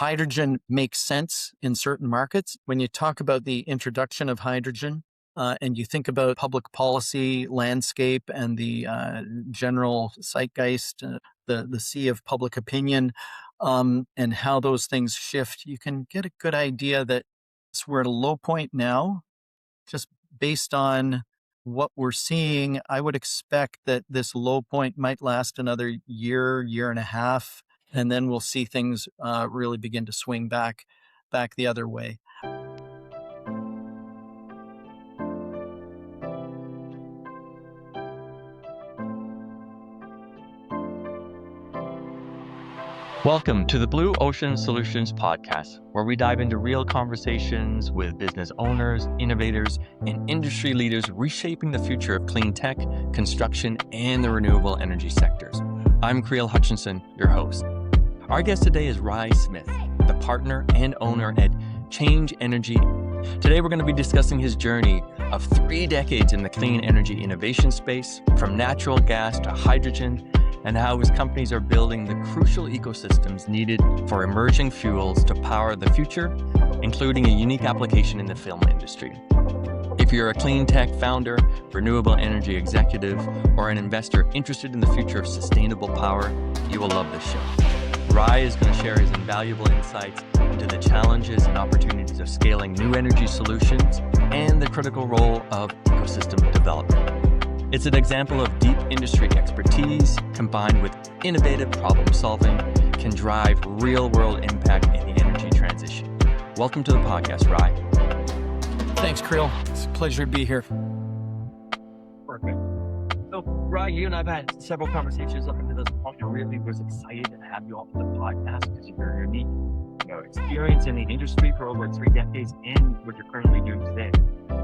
hydrogen makes sense in certain markets. When you talk about the introduction of hydrogen, and you think about public policy landscape and the general zeitgeist, the sea of public opinion, and how those things shift, you can get a good idea that we're at a low point now, just based on what we're seeing. I would expect that this low point might last another year, year and a half, and then we'll see things really begin to swing back the other way. Welcome to the Blue Ocean Solutions podcast, where we dive into real conversations with business owners, innovators, and industry leaders reshaping the future of clean tech, construction, and the renewable energy sectors. I'm Kreel Hutchinson, your host. Our guest today is Rymal Smith, the partner and owner at Change Energy. Today, we're going to be discussing his journey of 3 decades in the clean energy innovation space, from natural gas to hydrogen, and how his companies are building the crucial ecosystems needed for emerging fuels to power the future, including a unique application in the film industry. If you're a clean tech founder, renewable energy executive, or an investor interested in the future of sustainable power, you will love this show. Ry is going to share his invaluable insights into the challenges and opportunities of scaling new energy solutions and the critical role of ecosystem development. It's an example of deep industry expertise combined with innovative problem solving can drive real-world impact in the energy transition. Welcome to the podcast, Ry. Thanks, Kreel. It's a pleasure to be here. Perfect. So, Ry, you and I've had several conversations up until this point, and really was excited to have you on the podcast because of your unique experience in the industry for over 3 decades and what you're currently doing today.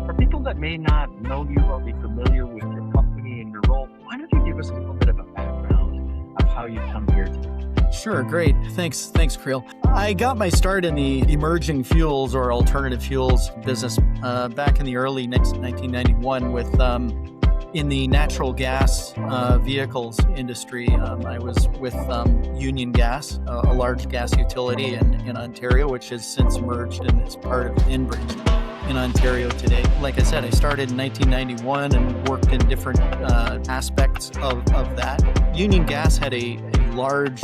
For people that may not know you or be familiar with your company and your role, why don't you give us a little bit of a background of how you come here today? Sure, great. Thanks, Kreel. I got my start in the emerging fuels or alternative fuels business back in the early 1991 with in the natural gas vehicles industry. I was with Union Gas, a large gas utility in Ontario, which has since merged and is part of Enbridge in Ontario today. Like I said, I started in 1991 and worked in different aspects of that. Union Gas had a large,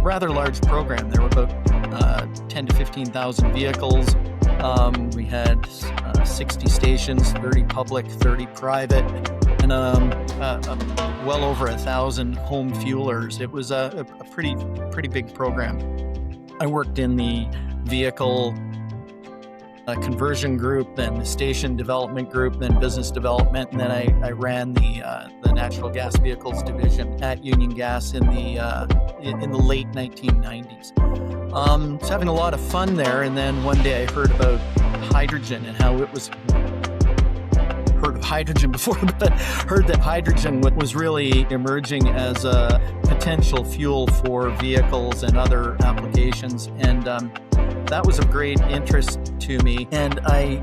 rather large program. There were about 10 to 15,000 vehicles. We had 60 stations, 30 public, 30 private, and well over 1,000 home fuelers. It was a pretty big program. I worked in the vehicle conversion group, then the station development group, then business development, and then I ran the natural gas vehicles division at Union Gas in the late 1990s. Was having a lot of fun there, and then one day I heard about hydrogen and how it was. Heard of hydrogen before, but heard that hydrogen was really emerging as a potential fuel for vehicles and other applications, and that was of great interest to me. And I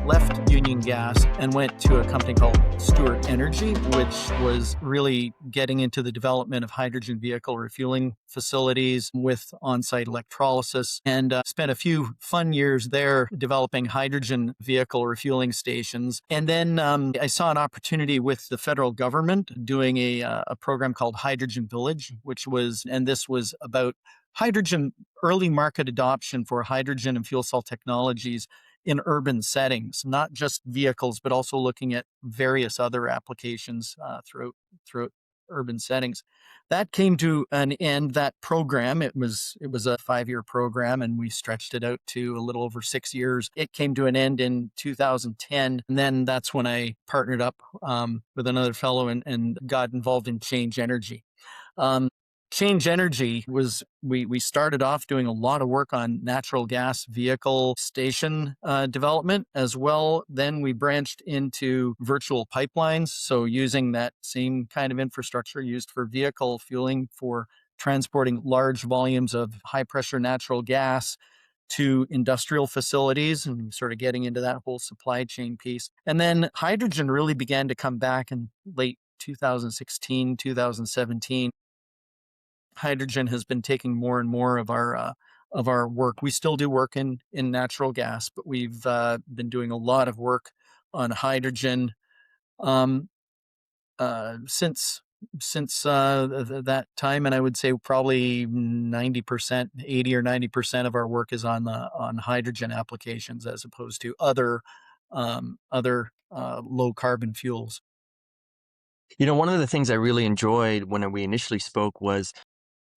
left Union Gas and went to a company called Stewart Energy, which was really getting into the development of hydrogen vehicle refueling facilities with on-site electrolysis, and spent a few fun years there developing hydrogen vehicle refueling stations. And then I saw an opportunity with the federal government doing a program called Hydrogen Village, this was about hydrogen, early market adoption for hydrogen and fuel cell technologies in urban settings, not just vehicles, but also looking at various other applications throughout urban settings. That came to an end, that program. It was a 5-year program, and we stretched it out to a little over 6 years. It came to an end in 2010, and then that's when I partnered up with another fellow and got involved in Change Energy. Change Energy was, we started off doing a lot of work on natural gas vehicle station development as well. Then we branched into virtual pipelines. So using that same kind of infrastructure used for vehicle fueling for transporting large volumes of high pressure natural gas to industrial facilities, and sort of getting into that whole supply chain piece. And then hydrogen really began to come back in late 2016, 2017. hydrogen has been taking more and more of our work. We still do work in natural gas, but we've been doing a lot of work on hydrogen um, since that time, and I would say probably 90%, 80 or 90% of our work is on hydrogen applications as opposed to other low carbon fuels. One of the things I really enjoyed when we initially spoke was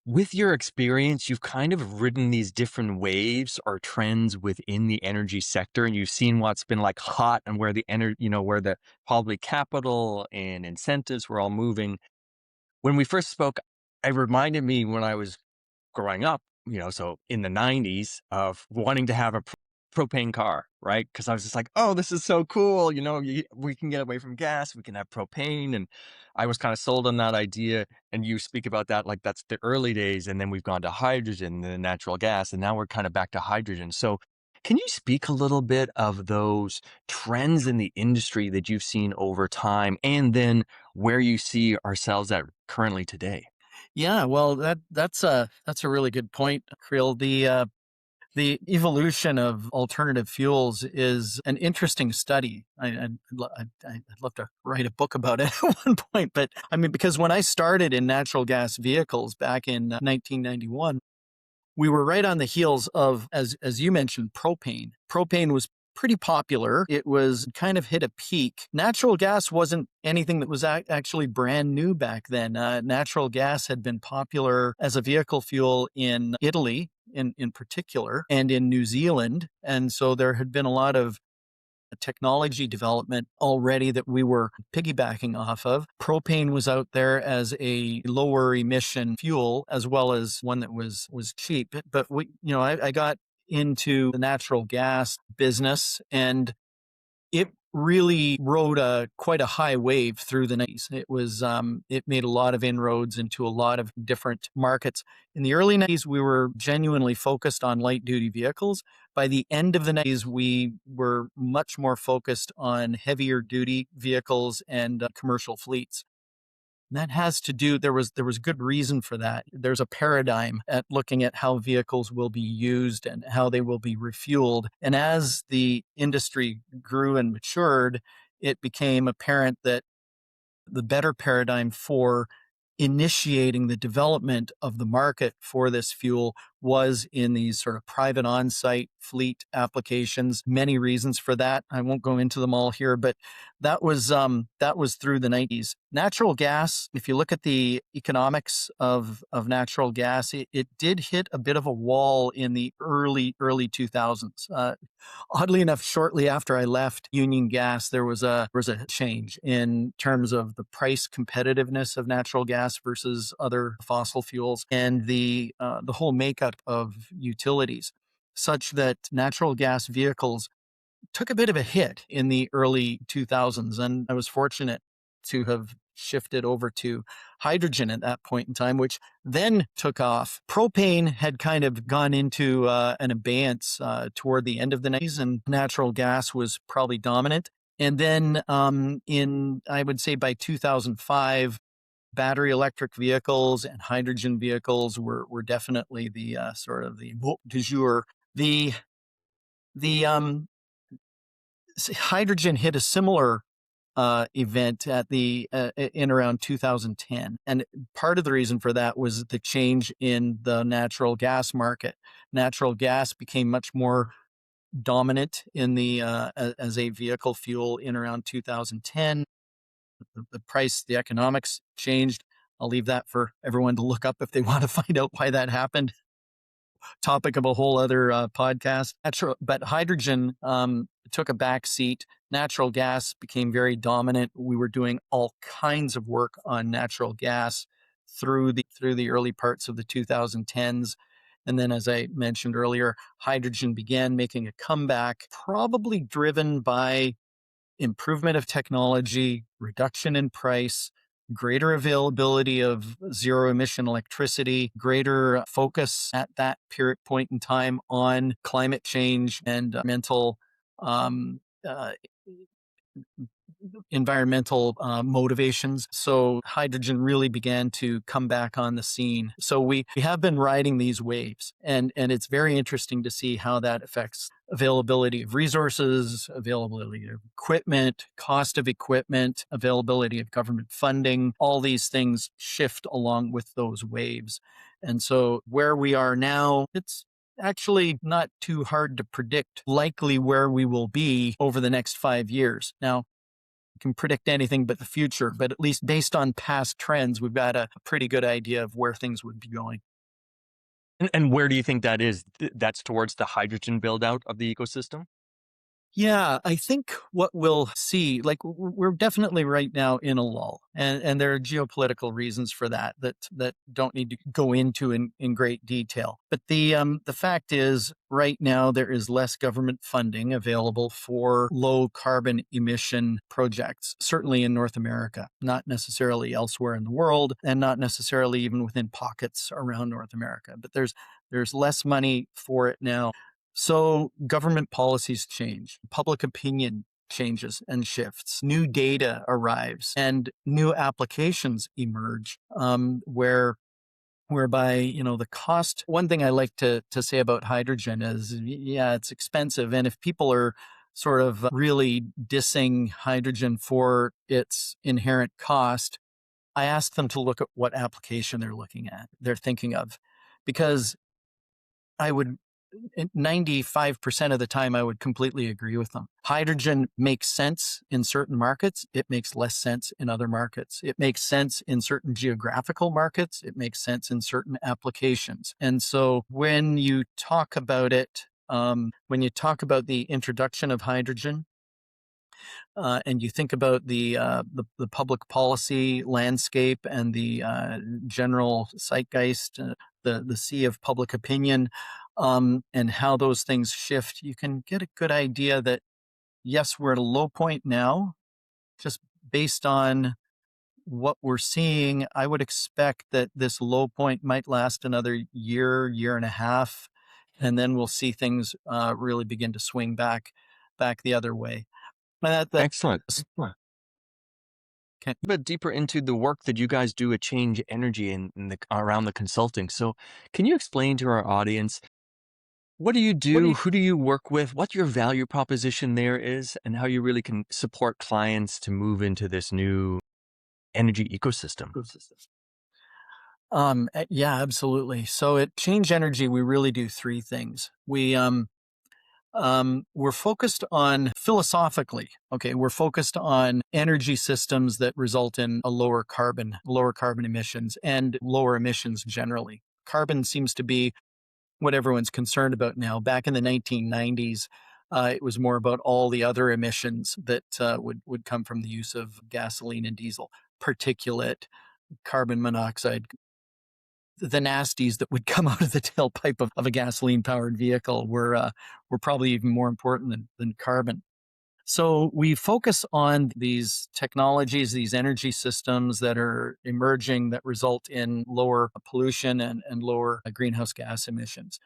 with your experience, you've kind of ridden these different waves or trends within the energy sector, and you've seen what's been like hot and where the energy, where the probably capital and incentives were all moving. When we first spoke, it reminded me when I was growing up, so in the 90s of wanting to have a propane car, right? Because I was just like, oh, this is so cool. We can get away from gas, we can have propane. And I was kind of sold on that idea. And you speak about that like that's the early days. And then we've gone to hydrogen, then natural gas, and now we're kind of back to hydrogen. So, can you speak a little bit of those trends in the industry that you've seen over time and then where you see ourselves at currently today? Yeah, well, that's a really good point, Creel. The evolution of alternative fuels is an interesting study. I'd love to write a book about it at one point, but I mean, because when I started in natural gas vehicles back in 1991, we were right on the heels of, as you mentioned, propane. Propane was pretty popular. It was kind of hit a peak. Natural gas wasn't anything that was actually brand new back then. Natural gas had been popular as a vehicle fuel in Italy, in particular, and in New Zealand. And so there had been a lot of technology development already that we were piggybacking off of. Propane was out there as a lower emission fuel, as well as one that was cheap. But I got into the natural gas business, and it really rode quite a high wave through the 90s. It made a lot of inroads into a lot of different markets. In the early 90s, we were genuinely focused on light duty vehicles. By the end of the 90s, we were much more focused on heavier duty vehicles and commercial fleets. That has to do, there was good reason for that. There's a paradigm at looking at how vehicles will be used and how they will be refueled. And as the industry grew and matured, it became apparent that the better paradigm for initiating the development of the market for this fuel was in these sort of private on-site fleet applications. Many reasons for that. I won't go into them all here, but that was through the 90s. Natural gas, if you look at the economics of natural gas, it did hit a bit of a wall in the early 2000s. Oddly enough, shortly after I left Union Gas, there was a change in terms of the price competitiveness of natural gas versus other fossil fuels, and the whole makeup of utilities, such that natural gas vehicles took a bit of a hit in the early 2000s. And I was fortunate to have shifted over to hydrogen at that point in time, which then took off. Propane had kind of gone into an abeyance toward the end of the 90s, and natural gas was probably dominant. And then I would say by 2005, battery electric vehicles and hydrogen vehicles were definitely the sort of the mot du jour. The hydrogen hit a similar event at the in around 2010, and part of the reason for that was the change in the natural gas market. Natural gas became much more dominant in the as a vehicle fuel in around 2010. The price, the economics changed. I'll leave that for everyone to look up if they want to find out why that happened. Topic of a whole other podcast. But hydrogen took a back seat. Natural gas became very dominant. We were doing all kinds of work on natural gas through the early parts of the 2010s. And then, as I mentioned earlier, hydrogen began making a comeback, probably driven by improvement of technology, reduction in price, greater availability of zero emission electricity, greater focus at that period point in time on climate change and mental um, uh, environmental motivations. So hydrogen really began to come back on the scene. So we have been riding these waves, and it's very interesting to see how that affects availability of resources, availability of equipment, cost of equipment, availability of government funding. All these things shift along with those waves. And so where we are now, it's actually not too hard to predict likely where we will be over the next 5 years. Now, can predict anything but the future, but at least based on past trends, we've got a pretty good idea of where things would be going. And where do you think that is? That's towards the hydrogen build out of the ecosystem? Yeah, I think what we'll see, like we're definitely right now in a lull, and there are geopolitical reasons for that don't need to go into in great detail. But the fact is, right now there is less government funding available for low carbon emission projects, certainly in North America, not necessarily elsewhere in the world, and not necessarily even within pockets around North America. But there's less money for it now. So government policies change, public opinion changes and shifts, new data arrives, and new applications emerge whereby the cost. One thing I like to say about hydrogen is, yeah, it's expensive, and if people are sort of really dissing hydrogen for its inherent cost, I ask them to look at what application they're thinking of, because I would 95% of the time, I would completely agree with them. Hydrogen makes sense in certain markets. It makes less sense in other markets. It makes sense in certain geographical markets. It makes sense in certain applications. And so when you talk about it, when you talk about the introduction of hydrogen, and you think about the public policy landscape and the general zeitgeist, the sea of public opinion, and how those things shift, you can get a good idea that yes, we're at a low point now, just based on what we're seeing. I would expect that this low point might last another year and a half, and then we'll see things really begin to swing back the other way. Excellent. Okay. A bit deeper into the work that you guys do at Change Energy and around the consulting. So, can you explain to our audience, what do you do? Who do you work with? What your value proposition there is, and how you really can support clients to move into this new energy ecosystem? Yeah, absolutely. So at Change Energy, we really do three things. We're focused on philosophically, okay, we're focused on energy systems that result in a lower carbon emissions and lower emissions generally. Carbon seems to be what everyone's concerned about now. Back in the 1990s, it was more about all the other emissions that would come from the use of gasoline and diesel, particulate, carbon monoxide. The nasties that would come out of the tailpipe of a gasoline-powered vehicle were probably even more important than carbon. So we focus on these technologies, these energy systems that are emerging that result in lower pollution and lower greenhouse gas emissions.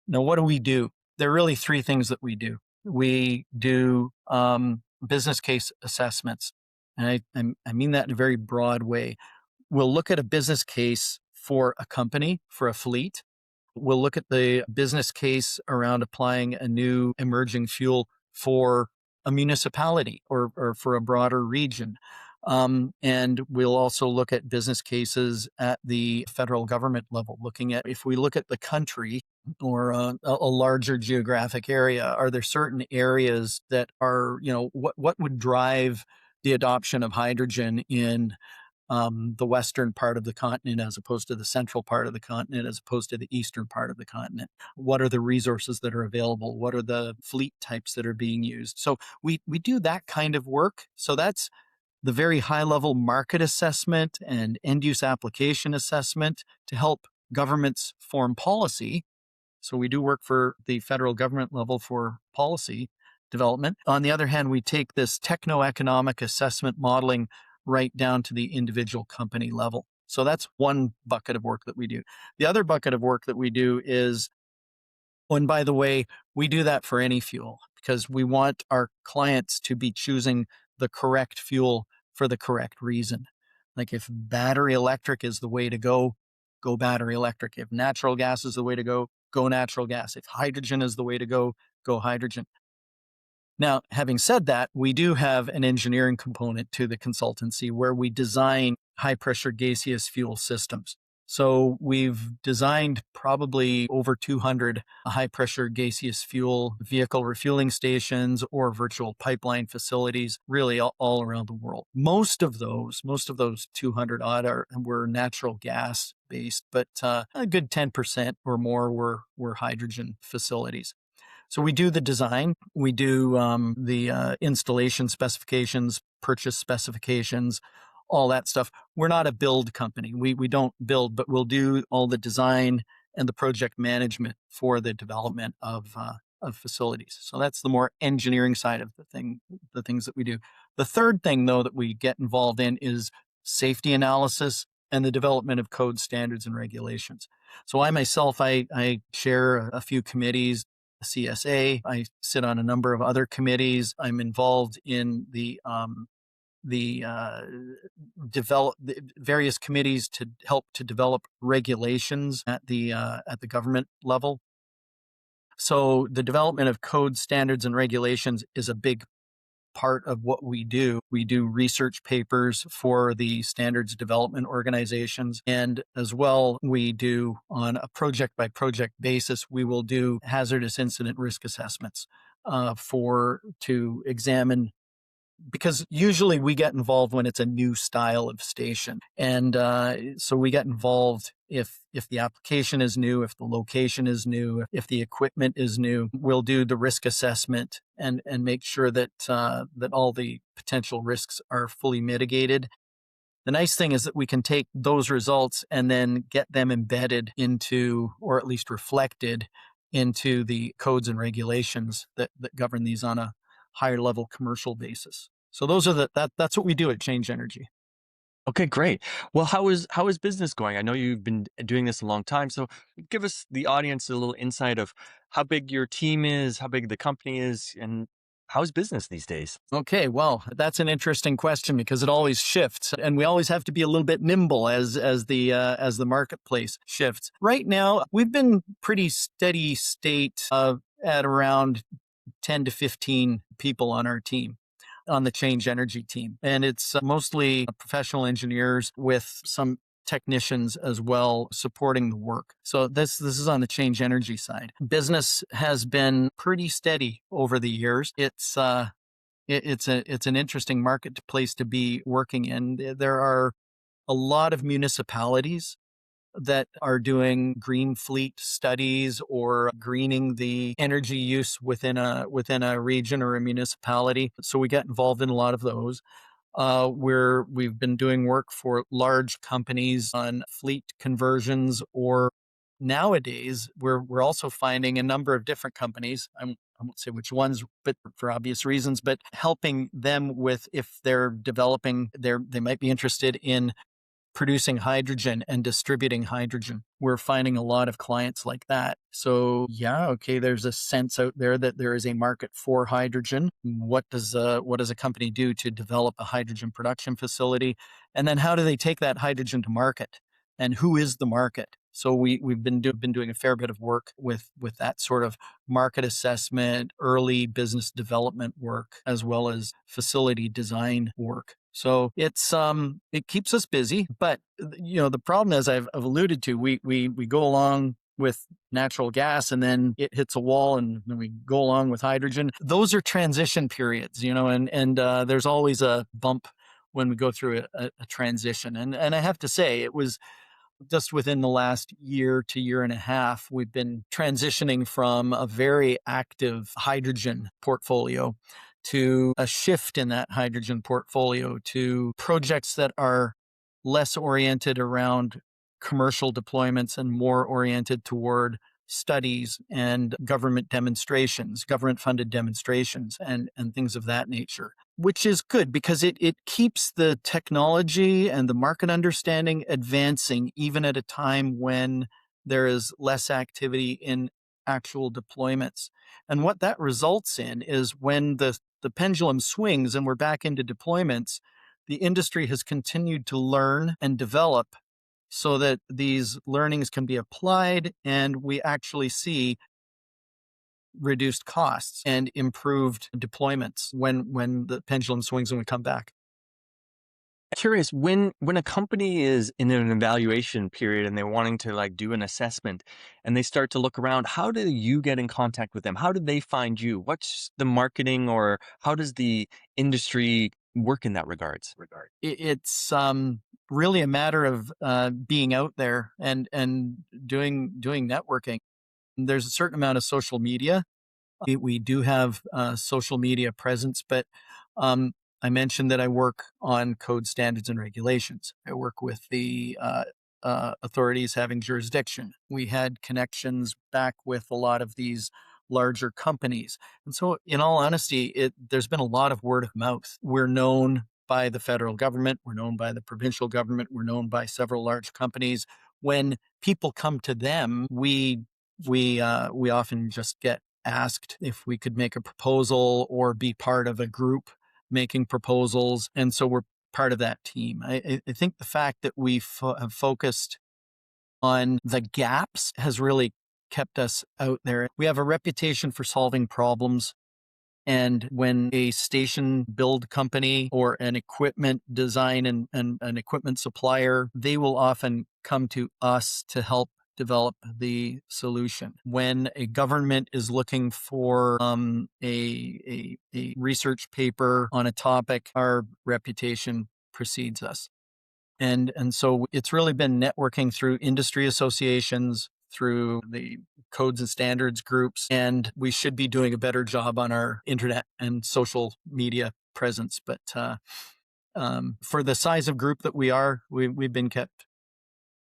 Now, what do? There are really three things that we do. We do business case assessments, and I mean that in a very broad way. We'll look at a business case for a company, for a fleet. We'll look at the business case around applying a new emerging fuel for a municipality or for a broader region. And we'll also look at business cases at the federal government level, looking at, if we look at the country or a larger geographic area, are there certain areas that are, what would drive the adoption of hydrogen in the western part of the continent as opposed to the central part of the continent, as opposed to the eastern part of the continent? What are the resources that are available? What are the fleet types that are being used? So we do that kind of work. So that's the very high level market assessment and end use application assessment to help governments form policy. So we do work for the federal government level for policy development. On the other hand, we take this techno-economic assessment modeling right down to the individual company level. So that's one bucket of work that we do. The other bucket of work that we do is, and by the way, we do that for any fuel because we want our clients to be choosing the correct fuel for the correct reason. Like if battery electric is the way to go battery electric. If natural gas is the way to go natural gas. If hydrogen is the way to go hydrogen. Now, having said that, we do have an engineering component to the consultancy where we design high pressure gaseous fuel systems. So we've designed probably over 200 high pressure gaseous fuel vehicle refueling stations or virtual pipeline facilities, really all around the world. Most of those 200 odd were natural gas based, but a good 10% or more were hydrogen facilities. So we do the design, we do the installation specifications, purchase specifications, all that stuff. We're not a build company. We don't build, but we'll do all the design and the project management for the development of facilities. So that's the more engineering side of the things that we do. The third thing, though, that we get involved in is safety analysis and the development of code standards and regulations. So I myself, I chair a few committees. CSA. I sit on a number of other committees. I'm involved in the various committees to help to develop regulations at the government level. So the development of code standards and regulations is a big part of what we do. We do research papers for the standards development organizations. And as well, we do on a project by project basis, we will do hazardous incident risk assessments to examine, because usually we get involved when it's a new style of station. And so we get involved if the application is new, if the location is new, if the equipment is new. We'll do the risk assessment and make sure that all the potential risks are fully mitigated. The nice thing is that we can take those results and then get them embedded into, or at least reflected into, the codes and regulations that govern these on a higher level commercial basis. So those are that's what we do at Change Energy. Okay, great. Well, how is business going? I know you've been doing this a long time, so give us, the audience, a little insight of how big your team is, how big the company is, and how's business these days? Okay, well, that's an interesting question because it always shifts, and we always have to be a little bit nimble as the marketplace shifts. Right now, we've been pretty steady state at around 10 to 15 people on our team, on the Change Energy team. And it's mostly professional engineers with some technicians as well supporting the work. So this is on the Change Energy side. Business has been pretty steady over the years. It's an interesting marketplace to be working in. There are a lot of municipalities that are doing green fleet studies or greening the energy use within a region or a municipality. So we get involved in a lot of those. We've been doing work for large companies on fleet conversions, or nowadays we're also finding a number of different companies. I won't say which ones, but for obvious reasons, but helping them with, if they're developing, they might be interested in producing hydrogen and distributing hydrogen. We're finding a lot of clients like that. So yeah, okay, there's a sense out there that there is a market for hydrogen. What does a company do to develop a hydrogen production facility? And then how do they take that hydrogen to market? And who is the market? So we've been doing a fair bit of work with that sort of market assessment, early business development work, as well as facility design work. So it's it keeps us busy, but the problem, as I've alluded to, we go along with natural gas and then it hits a wall, and then we go along with hydrogen. Those are transition periods, and there's always a bump when we go through a transition. And I have to say, it was just within the last year to year and a half, we've been transitioning from a very active hydrogen portfolio to a shift in that hydrogen portfolio to projects that are less oriented around commercial deployments and more oriented toward studies and government funded demonstrations and things of that nature, which is good because it keeps the technology and the market understanding advancing even at a time when there is less activity in actual deployments. And what that results in is when the the pendulum swings and we're back into deployments, the industry has continued to learn and develop so that these learnings can be applied and we actually see reduced costs and improved deployments when the pendulum swings and we come back. Curious, when a company is in an evaluation period and they're wanting to like do an assessment and they start to look around, how do you get in contact with them? How do they find you? What's the marketing, or how does the industry work in that regards? It's really a matter of being out there and doing networking. There's a certain amount of social media. We do have social media presence, but I mentioned that I work on code standards and regulations. I work with the authorities having jurisdiction. We had connections back with a lot of these larger companies. And so, in all honesty, there's been a lot of word of mouth. We're known by the federal government, we're known by the provincial government, we're known by several large companies. When people come to them, we often just get asked if we could make a proposal or be part of a group making proposals. And so we're part of that team. I think the fact that we have focused on the gaps has really kept us out there. We have a reputation for solving problems. And when a station build company or an equipment design and an equipment supplier, they will often come to us to help develop the solution. When a government is looking for a research paper on a topic, our reputation precedes us. And so it's really been networking through industry associations, through the codes and standards groups, and we should be doing a better job on our internet and social media presence. But for the size of group that we are, we've been kept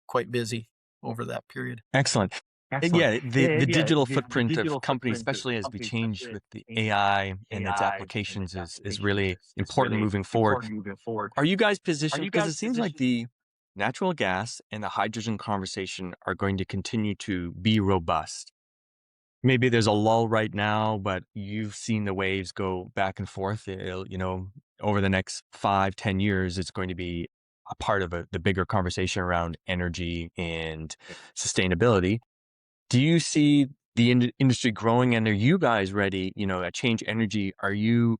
quite busy over that period. Excellent. Yeah, the digital footprint of companies, especially as we change with the AI and its applications, is really important moving forward. Are you guys positioned? Because it seems like the natural gas and the hydrogen conversation are going to continue to be robust. Maybe there's a lull right now, but you've seen the waves go back and forth. Over the next 5-10 years, it's going to be a part of the bigger conversation around energy and sustainability. Do you see the industry growing, and are you guys ready, at Change Energy? Are you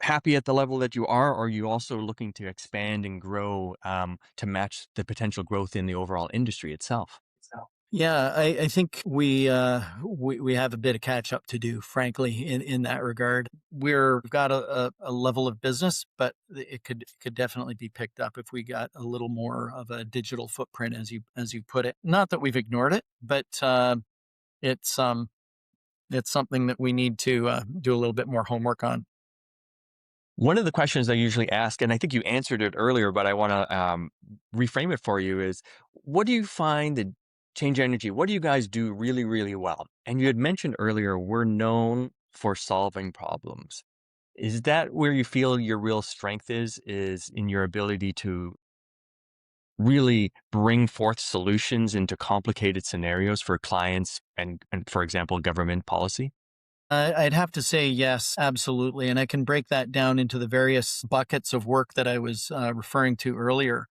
happy at the level that you are, or are you also looking to expand and grow to match the potential growth in the overall industry itself? Yeah, I think we have a bit of catch up to do, frankly, in that regard. We've got a level of business, but it could definitely be picked up if we got a little more of a digital footprint, as you put it. Not that we've ignored it, but it's something that we need to do a little bit more homework on. One of the questions I usually ask, and I think you answered it earlier, but I want to reframe it for you, is what do you find that Change Energy, what do you guys do really, really well? And you had mentioned earlier, we're known for solving problems. Is that where you feel your real strength is in your ability to really bring forth solutions into complicated scenarios for clients and for example, government policy? I'd have to say yes, absolutely. And I can break that down into the various buckets of work that I was referring to earlier.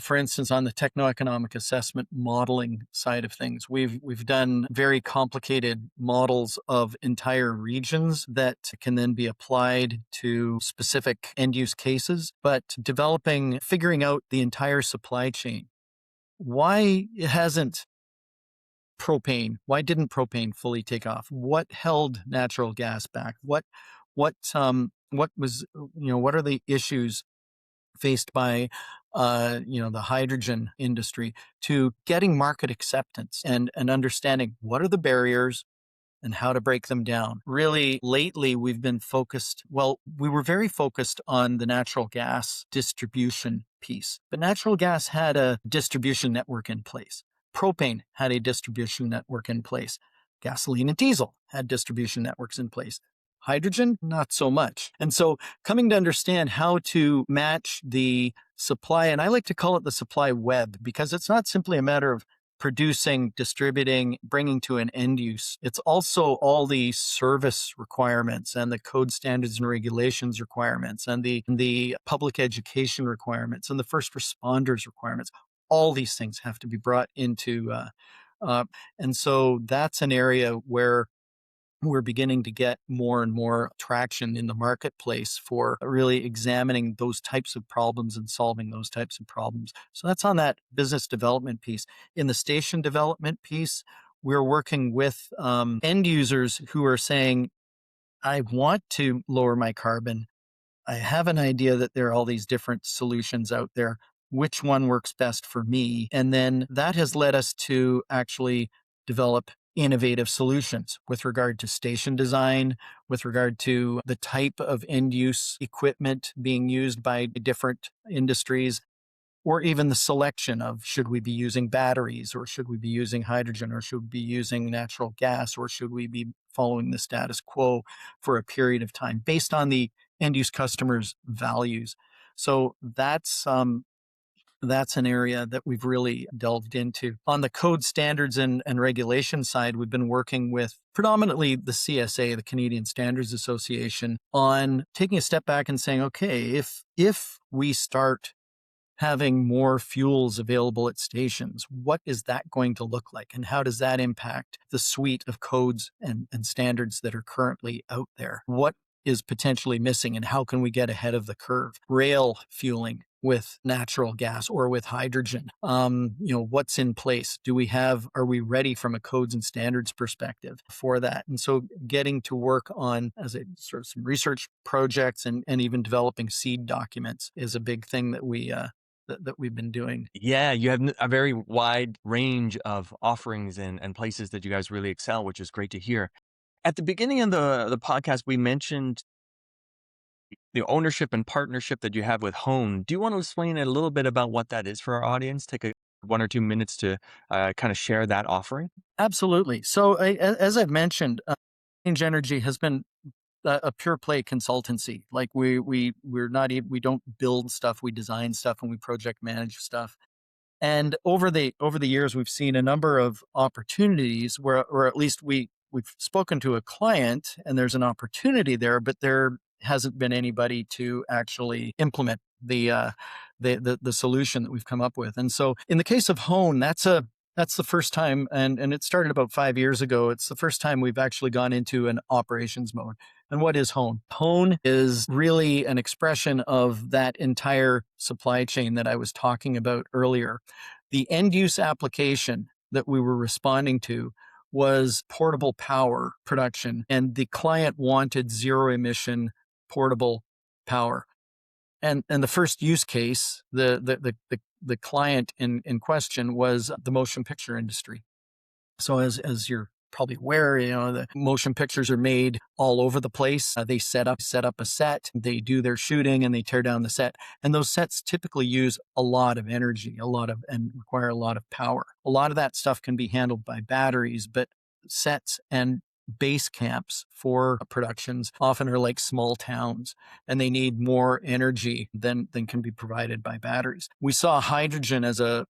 For instance, on the techno-economic assessment modeling side of things, we've done very complicated models of entire regions that can then be applied to specific end-use cases, but figuring out the entire supply chain. Why didn't propane fully take off? What held natural gas back? What was, what are the issues faced by the hydrogen industry to getting market acceptance and understanding what are the barriers and how to break them down. Really, lately, we were very focused on the natural gas distribution piece, but natural gas had a distribution network in place. Propane had a distribution network in place. Gasoline and diesel had distribution networks in place. Hydrogen, not so much. And so coming to understand how to match the supply, and I like to call it the supply web, because it's not simply a matter of producing, distributing, bringing to an end use. It's also all the service requirements and the code standards and regulations requirements and the public education requirements and the first responders requirements. All these things have to be brought into, and so that's an area where we're beginning to get more and more traction in the marketplace for really examining those types of problems and solving those types of problems. So that's on that business development piece. In the station development piece, we're working with end users who are saying, I want to lower my carbon. I have an idea that there are all these different solutions out there. Which one works best for me? And then that has led us to actually develop innovative solutions with regard to station design, with regard to the type of end use equipment being used by different industries, or even the selection of should we be using batteries, or should we be using hydrogen, or should we be using natural gas, or should we be following the status quo for a period of time based on the end use customers' values. So that's an area that we've really delved into. On the code standards and regulation side, we've been working with predominantly the CSA, the Canadian Standards Association, on taking a step back and saying, okay, if we start having more fuels available at stations, what is that going to look like? And how does that impact the suite of codes and standards that are currently out there? What is potentially missing and how can we get ahead of the curve? Rail fueling with natural gas or with hydrogen. What's in place? Are we ready from a codes and standards perspective for that? And so getting to work on some research projects and even developing seed documents is a big thing that we've been doing. Yeah, you have a very wide range of offerings and places that you guys really excel, which is great to hear. At the beginning of the podcast, we mentioned the ownership and partnership that you have with Hone. Do you want to explain a little bit about what that is for our audience? Take 1 or 2 minutes to kind of share that offering. Absolutely. So as I've mentioned, Change Energy has been a pure play consultancy. Like we don't build stuff, we design stuff and we project manage stuff. And over the years, we've seen a number of opportunities where, or at least we've spoken to a client and there's an opportunity there, but there hasn't been anybody to actually implement the solution that we've come up with. And so in the case of Hone, that's the first time, and it started about 5 years ago. It's the first time we've actually gone into an operations mode. And what is Hone? Hone is really an expression of that entire supply chain that I was talking about earlier. The end use application that we were responding to was portable power production, and the client wanted zero emission portable power. And the first use case, the client in question was the motion picture industry. So as you're probably aware, the motion pictures are made all over the place. They set up a set, they do their shooting, and they tear down the set. And those sets typically use a lot of energy, and require a lot of power. A lot of that stuff can be handled by batteries, but sets and base camps for productions often are like small towns, and they need more energy than can be provided by batteries. We saw hydrogen as a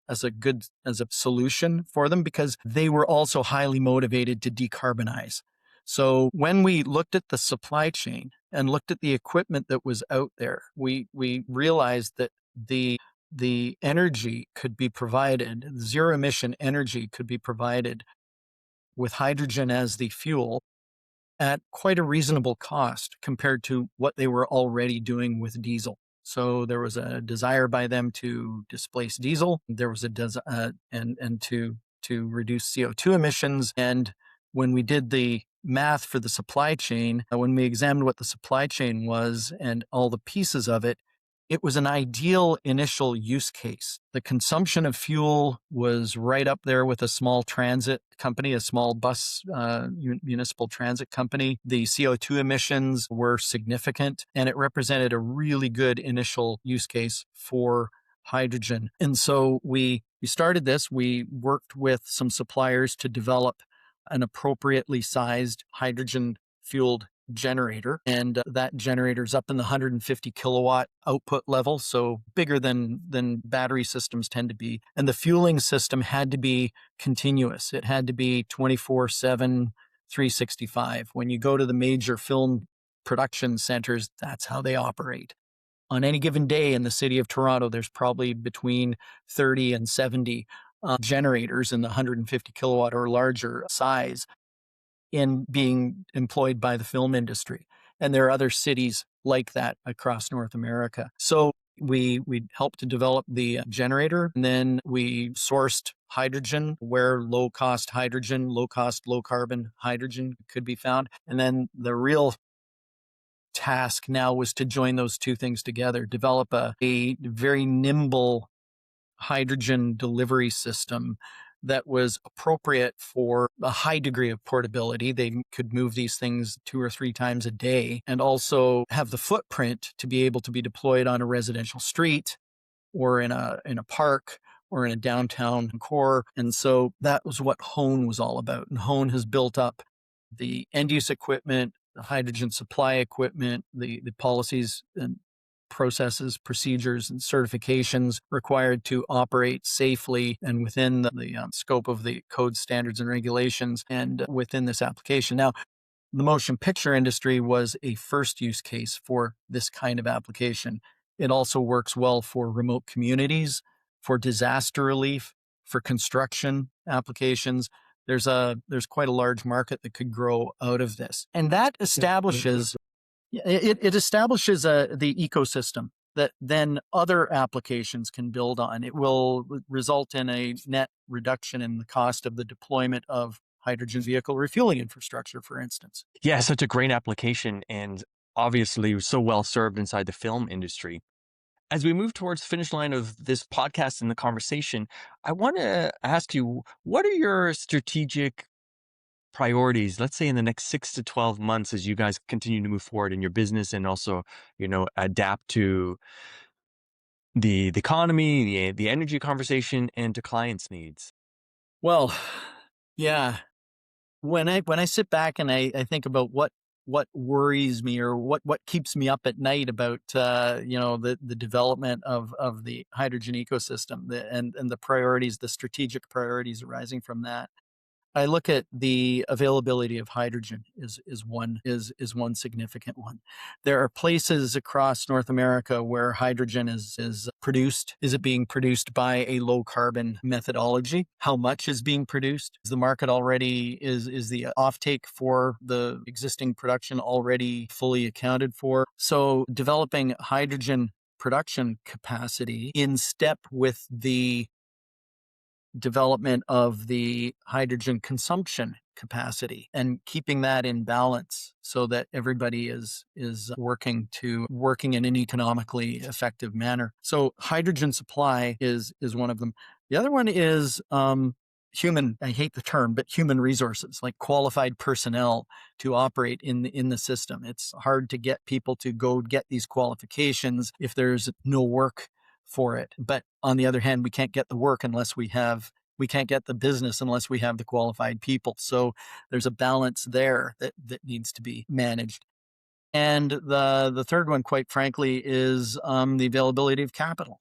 solution for them because they were also highly motivated to decarbonize. So when we looked at the supply chain and looked at the equipment that was out there, we realized that the energy could be provided, zero emission energy could be provided with hydrogen as the fuel at quite a reasonable cost compared to what they were already doing with diesel. So there was a desire by them to displace diesel. There was and to reduce CO2 emissions. And when we did the math for the supply chain, when we examined what the supply chain was and all the pieces of it, it was an ideal initial use case. The consumption of fuel was right up there with a small transit company, a small bus municipal transit company. The CO2 emissions were significant, and it represented a really good initial use case for hydrogen. And so we started this. We worked with some suppliers to develop an appropriately sized hydrogen fueled generator, and that generator's up in the 150 kilowatt output level, so bigger than battery systems tend to be. And the fueling system had to be continuous. It had to be 24/7, 365. When you go to the major film production centers, that's how they operate. On any given day in the city of Toronto, there's probably between 30 and 70 generators in the 150 kilowatt or larger size in being employed by the film industry. And there are other cities like that across North America. So we helped to develop the generator, and then we sourced hydrogen where low cost, low carbon hydrogen could be found. And then the real task now was to join those two things together, develop a very nimble hydrogen delivery system that was appropriate for a high degree of portability. They could move these things 2 or 3 times a day, and also have the footprint to be able to be deployed on a residential street or in a park or in a downtown core. And so that was what Hone was all about. And Hone has built up the end use equipment, the hydrogen supply equipment, the policies and processes, procedures, and certifications required to operate safely and within the scope of the code standards and regulations and within this application. Now, the motion picture industry was a first use case for this kind of application. It also works well for remote communities, for disaster relief, for construction applications. There's quite a large market that could grow out of this. And that establishes it establishes the ecosystem that then other applications can build on. It will result in a net reduction in the cost of the deployment of hydrogen vehicle refueling infrastructure, for instance. Yeah, such a great application, and obviously so well served inside the film industry. As we move towards the finish line of this podcast and the conversation, I want to ask you, what are your strategic priorities, let's say in the next 6 to 12 months, as you guys continue to move forward in your business and also, adapt to the economy, the energy conversation, and to clients' needs? Well, yeah. When I sit back and I think about what worries me or what keeps me up at night about the development of the hydrogen ecosystem, and the priorities, the strategic priorities arising from that, I look at the availability of hydrogen is one significant one. There are places across North America where hydrogen is produced. Is it being produced by a low carbon methodology? How much is being produced? Is the market already, is the offtake for the existing production already fully accounted for? So developing hydrogen production capacity in step with the development of the hydrogen consumption capacity and keeping that in balance so that everybody is working in an economically effective manner. So hydrogen supply is one of them. The other one is human, I hate the term, but human resources, like qualified personnel to operate in the system. It's hard to get people to go get these qualifications if there's no work for it. But on the other hand, we can't get the work we can't get the business unless we have the qualified people. So there's a balance there that needs to be managed. And the third one, quite frankly, is the availability of capital.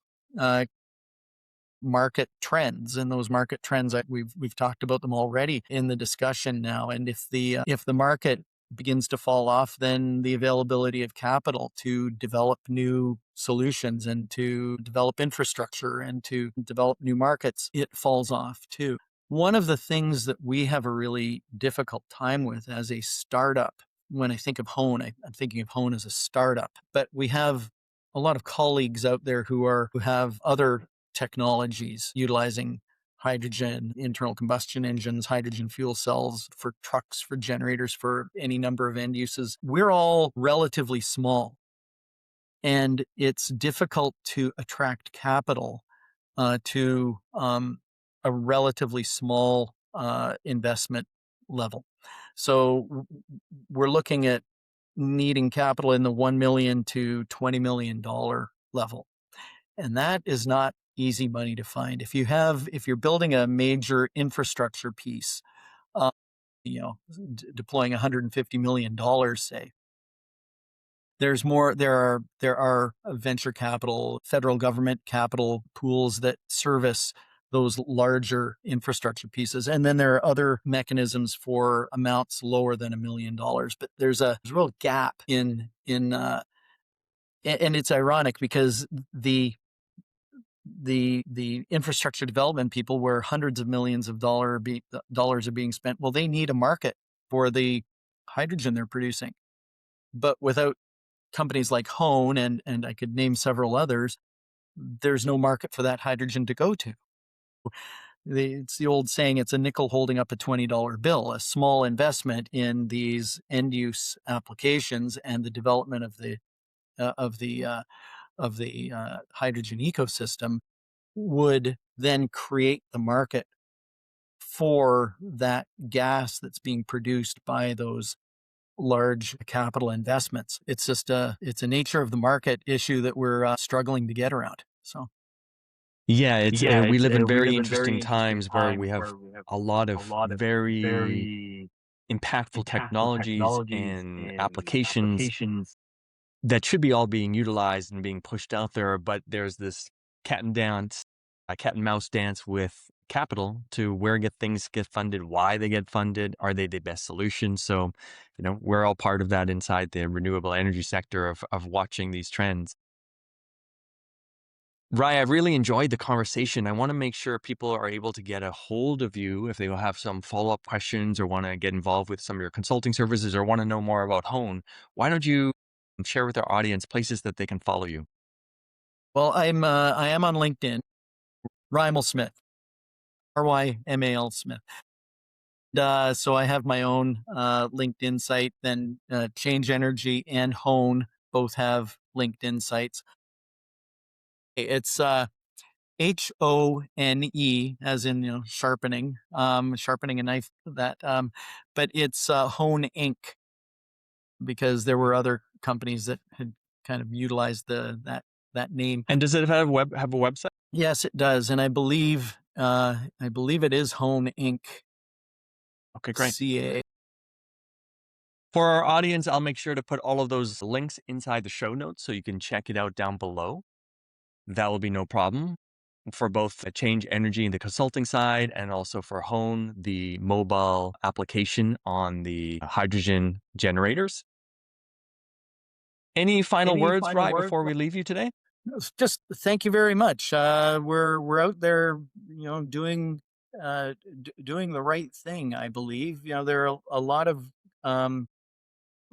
Market trends, and those market trends, we've talked about them already in the discussion now. And if the market begins to fall off, then the availability of capital to develop new solutions and to develop infrastructure and to develop new markets, it falls off too. One of the things that we have a really difficult time with as a startup, when I think of Hone, I'm thinking of Hone as a startup, but we have a lot of colleagues out there who have other technologies utilizing hydrogen, internal combustion engines, hydrogen fuel cells for trucks, for generators, for any number of end uses. We're all relatively small, and it's difficult to attract capital to a relatively small investment level. So we're looking at needing capital in the $1 million to $20 million level. And that is not easy money to find. If you're building a major infrastructure piece, deploying $150 million, say, There are venture capital, federal government capital pools that service those larger infrastructure pieces. And then there are other mechanisms for amounts lower than $1 million. But there's a real gap in and it's ironic because the infrastructure development people, where hundreds of millions of dollars are being spent, well, they need a market for the hydrogen they're producing. But without companies like Hone, and I could name several others, there's no market for that hydrogen to go to. It's the old saying, it's a nickel holding up a $20 bill. A small investment in these end-use applications and the development of the hydrogen ecosystem would then create the market for that gas that's being produced by those large capital investments. It's just it's a nature of the market issue that we're struggling to get around. So Yeah, we live in very interesting times where we have a lot of very impactful technologies and applications that should be all being utilized and being pushed out there, but there's this cat and mouse dance with capital to where things get funded, why they get funded, are they the best solution? So, we're all part of that inside the renewable energy sector of watching these trends. Rye, I've really enjoyed the conversation. I want to make sure people are able to get a hold of you if they will have some follow-up questions or want to get involved with some of your consulting services or want to know more about Hone. Why don't you share with our audience places that they can follow you? Well, I am on LinkedIn, Rymal Smith, RYMAL Smith. So I have my own LinkedIn site. Then Change Energy and Hone both have LinkedIn sites. It's HONE, as in sharpening a knife. But it's Hone Inc. because there were other companies that had kind of utilized that name. And does it have a website? Yes, it does, and I believe it is Hone Inc. Okay, great. CA. For our audience, I'll make sure to put all of those links inside the show notes so you can check it out down below. That will be no problem for both Change Energy and the consulting side, and also for Hone, the mobile application on the hydrogen generators. Any final words, Rye, before we leave you today? Just thank you very much. We're out there, doing the right thing. I believe there are a lot of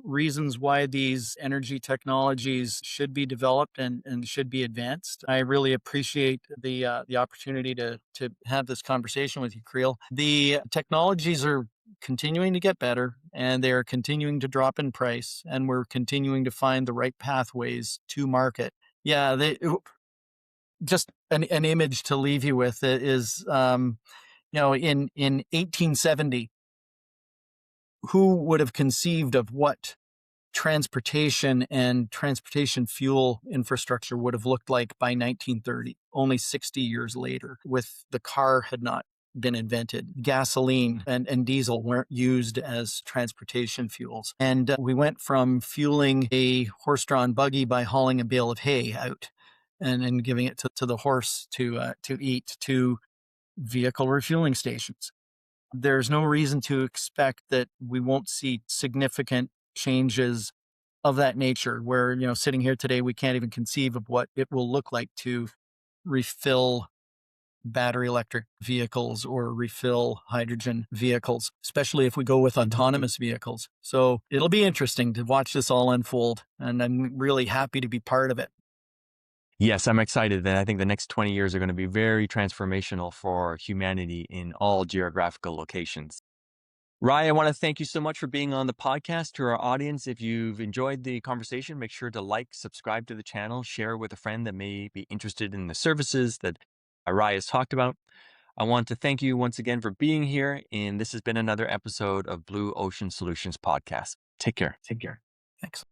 reasons why these energy technologies should be developed and should be advanced. I really appreciate the opportunity to have this conversation with you, Kreel. The technologies are continuing to get better, and they are continuing to drop in price, and we're continuing to find the right pathways to market. Yeah, just an image to leave you with is, in 1870, who would have conceived of what transportation and transportation fuel infrastructure would have looked like by 1930, only 60 years later, with the car had not been invented. Gasoline and diesel weren't used as transportation fuels. And we went from fueling a horse-drawn buggy by hauling a bale of hay out and giving it to the horse to eat, to vehicle refueling stations. There's no reason to expect that we won't see significant changes of that nature, where, sitting here today, we can't even conceive of what it will look like to refill battery electric vehicles or refill hydrogen vehicles, especially if we go with autonomous vehicles. So it'll be interesting to watch this all unfold, and I'm really happy to be part of it. Yes, I'm excited. And I think the next 20 years are going to be very transformational for humanity in all geographical locations. Rye, I want to thank you so much for being on the podcast. To our audience, if you've enjoyed the conversation, make sure to like, subscribe to the channel, share with a friend that may be interested in the services that Rye has talked about. I want to thank you once again for being here, and this has been another episode of Blue Ocean Solutions Podcast. Take care. Thanks.